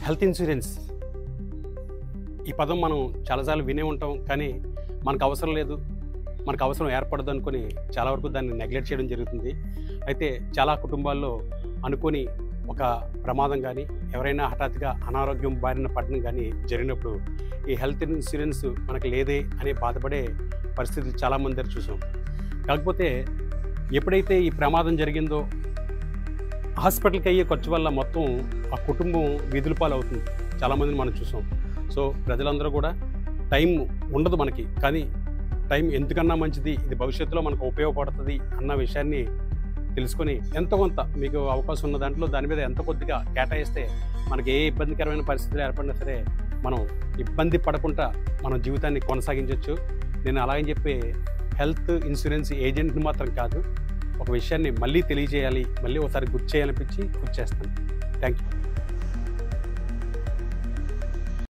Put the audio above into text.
Health insurance ఈ పదం మనం చాలాసార్లు వినే ఉంటాం, కానీ మనకు అవసరం లేదు, మనకు అవసరం ఏర్పడదు అనుకొని చాలా వరకు దాన్ని నెగ్లెక్ట్ చేయడం జరుగుతుంది. అయితే చాలా కుటుంబాల్లో అనుకోని ఒక ప్రమాదం కానీ, ఎవరైనా హఠాత్తుగా అనారోగ్యం బారిన పడడం కానీ జరిగినప్పుడు ఈ హెల్త్ ఇన్సూరెన్స్ మనకు లేదే అనే బాధపడే పరిస్థితులు చాలామంది దగ్గర చూసాం. కాకపోతే ఎప్పుడైతే ఈ ప్రమాదం జరిగిందో హాస్పిటల్కి అయ్యే ఖర్చు వల్ల మొత్తం ఆ కుటుంబం వీధుల పాలు అవుతుంది. చాలామందిని మనం చూసాం. సో ప్రజలందరూ కూడా టైం ఉండదు మనకి, కానీ టైం ఎందుకన్నా మంచిది, ఇది భవిష్యత్తులో మనకు ఉపయోగపడుతుంది అన్న విషయాన్ని తెలుసుకొని ఎంతో కొంత మీకు అవకాశం ఉన్న దాంట్లో దాని మీద ఎంత కొద్దిగా కేటాయిస్తే మనకి ఏ ఇబ్బందికరమైన పరిస్థితులు ఏర్పడినా సరే మనం ఇబ్బంది పడకుండా మన జీవితాన్ని కొనసాగించవచ్చు. నేను అలాగని చెప్పి హెల్త్ ఇన్సూరెన్స్ ఏజెంట్ని మాత్రం కాదు, ఒక విషయాన్ని మళ్ళీ తెలియజేయాలి, మళ్ళీ ఒకసారి గుర్తు చేయాలనిపించి గుర్తు చేస్తాను. Thank you.